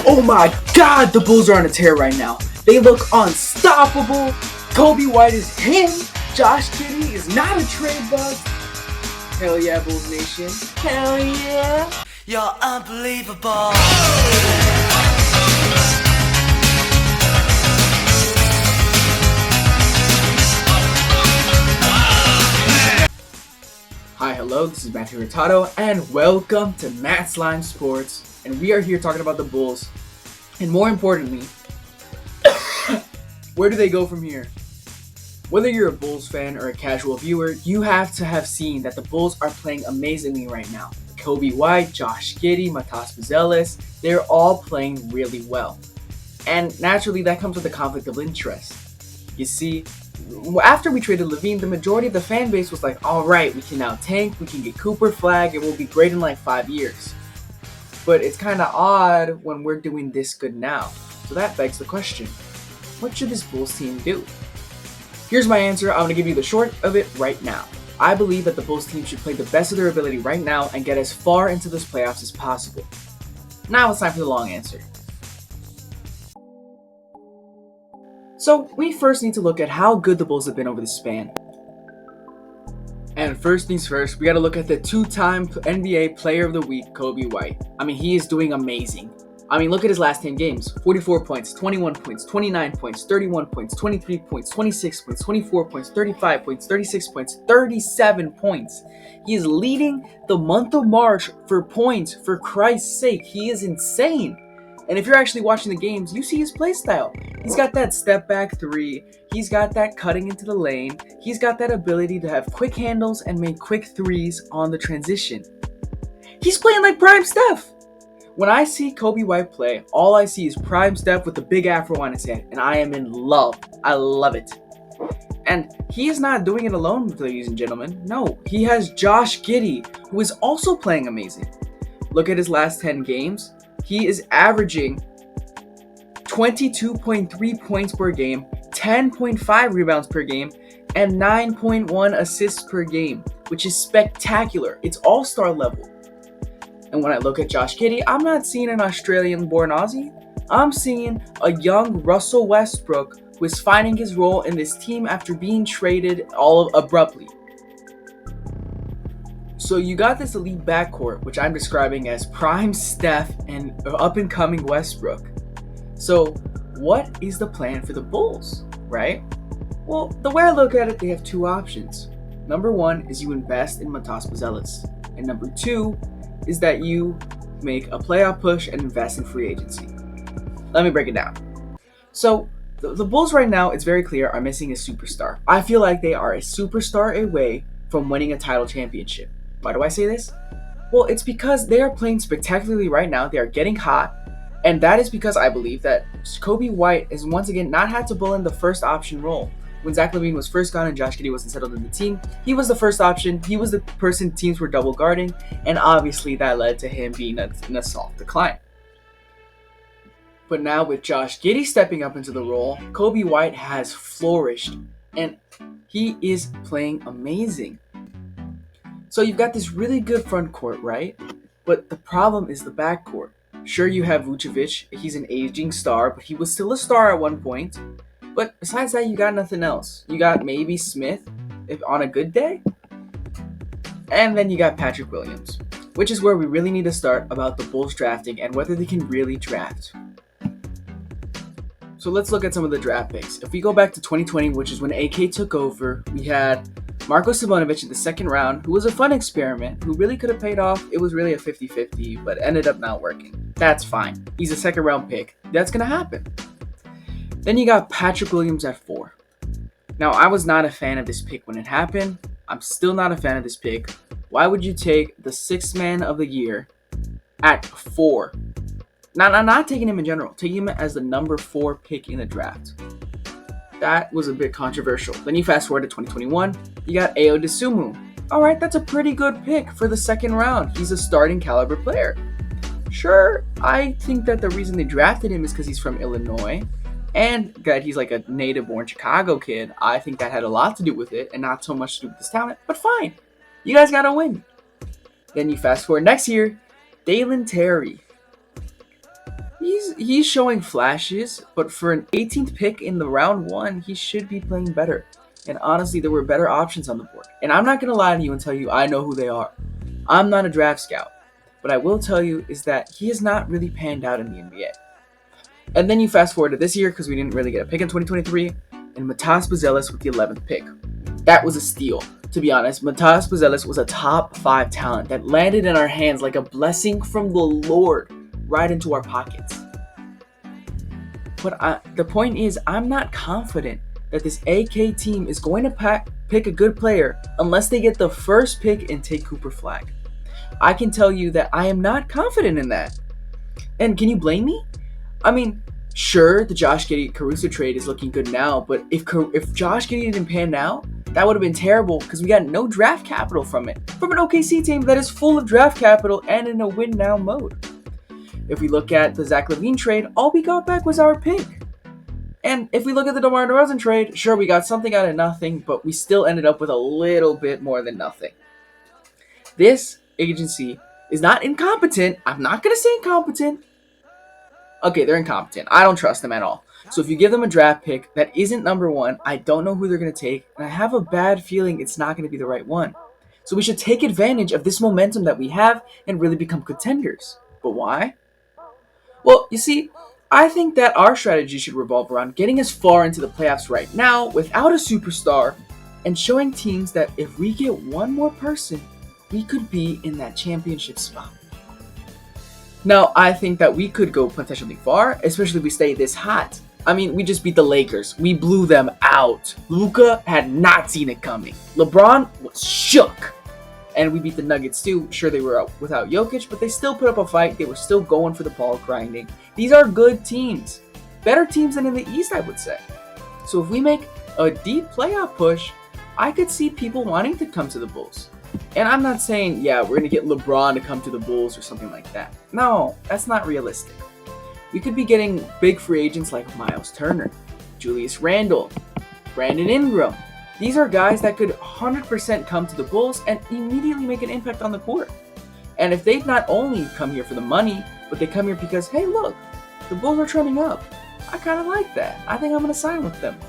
Oh my god, the Bulls are on a tear right now. They look unstoppable. Kobe White is him. Josh Giddey is not a trade bust. Hell yeah, Bulls Nation. Hell yeah. You're unbelievable. Hi, hello, this is Matthew Hurtado, and welcome to Matt's Line Sports. And we are here talking about the Bulls. And more importantly, where do they go from here? Whether you're a Bulls fan or a casual viewer, you have to have seen that the Bulls are playing amazingly right now. Kobe White, Josh Giddey, Matas Buzelis, they're all playing really well. And naturally, that comes with a conflict of interest. You see, after we traded Levine, the majority of the fan base was like, alright, we can now tank, we can get Cooper Flag, and we'll be great in like 5 years. But it's kind of odd when we're doing this good now. So that begs the question, what should this Bulls team do? Here's my answer. I'm going to give you the short of it right now. I believe that the Bulls team should play the best of their ability right now and get as far into this playoffs as possible. Now it's time for the long answer. So we first need to look at how good the Bulls have been over the span. And first things first, we got to look at the two-time NBA Player of the Week, Kobe White. I mean, he is doing amazing. I mean, look at his last 10 games. 44 points, 21 points, 29 points, 31 points, 23 points, 26 points, 24 points, 35 points, 36 points, 37 points. He is leading the month of March for points, for Christ's sake. He is insane. And if you're actually watching the games, you see his play style. He's got that step back three. He's got that cutting into the lane. He's got that ability to have quick handles and make quick threes on the transition. He's playing like prime Steph. When I see Kobe White play, all I see is prime Steph with the big afro on his head, and I am in love. I love it. And he is not doing it alone, ladies and gentlemen. No, he has Josh Giddey, who is also playing amazing. Look at his last 10 games. He is averaging 22.3 points per game, 10.5 rebounds per game, and 9.1 assists per game, which is spectacular. It's all-star level. And when I look at Josh Giddey, I'm not seeing an Australian-born Aussie. I'm seeing a young Russell Westbrook who is finding his role in this team after being traded all abruptly. So you got this elite backcourt, which I'm describing as prime Steph and up-and-coming Westbrook. So what is the plan for the Bulls, right? Well, the way I look at it, they have two options. Number one is you invest in Matas Buzelis. And number two is that you make a playoff push and invest in free agency. Let me break it down. So the Bulls right now, it's very clear, are missing a superstar. I feel like they are a superstar away from winning a title championship. Why do I say this? Well, it's because they are playing spectacularly right now. They are getting hot. And that is because I believe that Kobe White has once again not had to bull in the first option role. When Zach LaVine was first gone and Josh Giddey wasn't settled in the team, he was the first option. He was the person teams were double guarding. And obviously that led to him being in a soft decline. But now with Josh Giddey stepping up into the role, Kobe White has flourished. And he is playing amazing. So you've got this really good front court, right? But the problem is the back court. Sure, you have Vucevic. He's an aging star, but he was still a star at one point. But besides that, you got nothing else. You got maybe Smith if on a good day. And then you got Patrick Williams, which is where we really need to start about the Bulls drafting and whether they can really draft. So let's look at some of the draft picks. If we go back to 2020, which is when AK took over, we had Marko Simonovic in the second round, who was a fun experiment, who really could have paid off. It was really a 50-50, but ended up not working. That's fine. He's a second round pick. That's going to happen. Then you got Patrick Williams at 4. Now, I was not a fan of this pick when it happened. I'm still not a fan of this pick. Why would you take the 6th man of the year at 4? Not taking him in general. Taking him as the number 4 pick in the draft. That was a bit controversial. Then you fast forward to 2021. You got Ayo Dosunmu. Alright, that's a pretty good pick for the second round. He's a starting caliber player. Sure, I think that the reason they drafted him is because he's from Illinois. And that he's like a native-born Chicago kid. I think that had a lot to do with it and not so much to do with his talent. But fine. You guys got to win. Then you fast forward next year. Dalen Terry. He's showing flashes, but for an 18th pick in the round one, he should be playing better. And honestly, there were better options on the board. And I'm not gonna lie to you and tell you I know who they are. I'm not a draft scout, but I will tell you is that he has not really panned out in the NBA. And then you fast forward to this year because we didn't really get a pick in 2023, and Matas Buzelis with the 11th pick. That was a steal. To be honest, Matas Buzelis was a top 5 talent that landed in our hands like a blessing from the Lord right into our pockets. But the point is, I'm not confident that this AK team is going to pick a good player unless they get the first pick and take Cooper Flag. I can tell you that I am not confident in that. And can you blame me? I mean, sure, the Josh Giddey Caruso trade is looking good now, but if Josh Giddey didn't pan out, that would have been terrible because we got no draft capital from it. From an OKC team that is full of draft capital and in a win now mode. If we look at the Zach LaVine trade, all we got back was our pick. And if we look at the DeMar DeRozan trade, sure, we got something out of nothing, but we still ended up with a little bit more than nothing. This agency is not incompetent. I'm not going to say incompetent. Okay, they're incompetent. I don't trust them at all. So if you give them a draft pick that isn't number one, I don't know who they're going to take, and I have a bad feeling it's not going to be the right one. So we should take advantage of this momentum that we have and really become contenders. But why? Well, you see, I think that our strategy should revolve around getting as far into the playoffs right now without a superstar and showing teams that if we get one more person, we could be in that championship spot. Now, I think that we could go potentially far, especially if we stay this hot. I mean, we just beat the Lakers. We blew them out. Luka had not seen it coming. LeBron was shook. And we beat the Nuggets too. Sure, they were out without Jokic, but they still put up a fight. They were still going for the ball, grinding. These are good teams. Better teams than in the East, I would say. So if we make a deep playoff push, I could see people wanting to come to the Bulls. And I'm not saying, yeah, we're going to get LeBron to come to the Bulls or something like that. No, that's not realistic. We could be getting big free agents like Miles Turner, Julius Randle, Brandon Ingram. These are guys that could 100% come to the Bulls and immediately make an impact on the court. And if they not only come here for the money, but they come here because, hey, look, the Bulls are trending up. I kind of like that. I think I'm going to sign with them.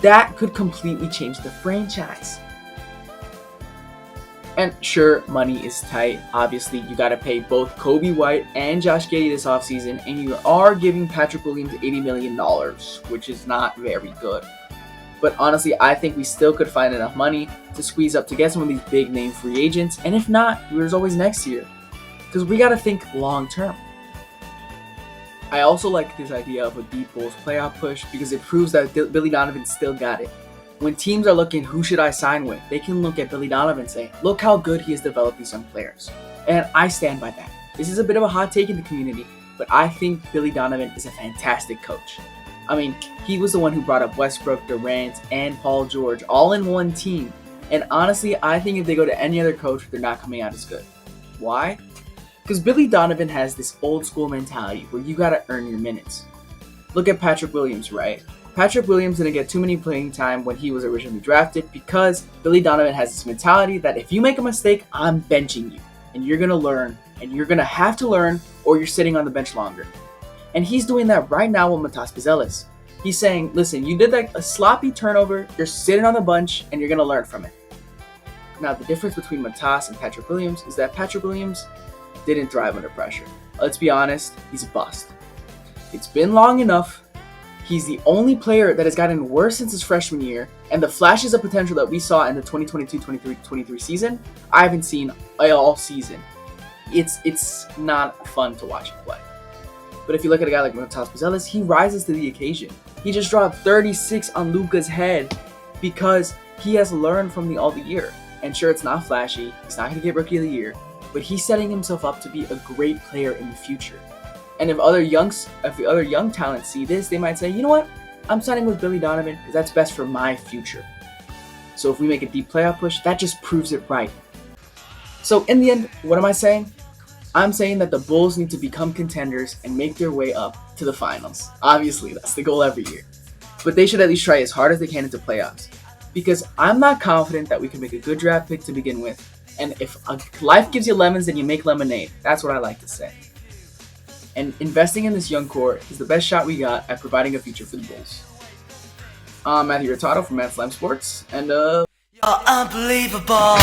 That could completely change the franchise. And sure, money is tight. Obviously, you got to pay both Kobe White and Josh Giddey this offseason, and you are giving Patrick Williams $80 million, which is not very good. But honestly, I think we still could find enough money to squeeze up to get some of these big name free agents. And if not, there's always next year. Because we got to think long term. I also like this idea of a deep Bulls playoff push because it proves that Billy Donovan still got it. When teams are looking, who should I sign with? They can look at Billy Donovan and say, look how good he is developing some players. And I stand by that. This is a bit of a hot take in the community, but I think Billy Donovan is a fantastic coach. I mean, he was the one who brought up Westbrook, Durant, and Paul George all in one team. And honestly, I think if they go to any other coach, they're not coming out as good. Why? Because Billy Donovan has this old school mentality where you gotta earn your minutes. Look at Patrick Williams, right? Patrick Williams didn't get too many playing time when he was originally drafted because Billy Donovan has this mentality that if you make a mistake, I'm benching you. And you're gonna learn, and you're gonna have to learn, or you're sitting on the bench longer. And he's doing that right now with Matas Buzelis. He's saying, listen, you did a sloppy turnover, you're sitting on the bench, and you're going to learn from it. Now, the difference between Matas and Patrick Williams is that Patrick Williams didn't thrive under pressure. Let's be honest, he's a bust. It's been long enough. He's the only player that has gotten worse since his freshman year, and the flashes of potential that we saw in the 2022-23 season, I haven't seen all season. It's not fun to watch him play. But if you look at a guy like Matas Buzelis, he rises to the occasion. He just dropped 36 on Luka's head because he has learned from all the year. And sure, it's not flashy. He's not going to get Rookie of the Year. But he's setting himself up to be a great player in the future. And if the other young talents see this, they might say, you know what? I'm signing with Billy Donovan because that's best for my future. So if we make a deep playoff push, that just proves it right. So in the end, what am I saying? I'm saying that the Bulls need to become contenders and make their way up to the finals. Obviously, that's the goal every year. But they should at least try as hard as they can into playoffs. Because I'm not confident that we can make a good draft pick to begin with. And if life gives you lemons, then you make lemonade. That's what I like to say. and investing in this young core is the best shot we got at providing a future for the Bulls. I'm Matthew Hurtado from Matt Slime Sports, and You're unbelievable.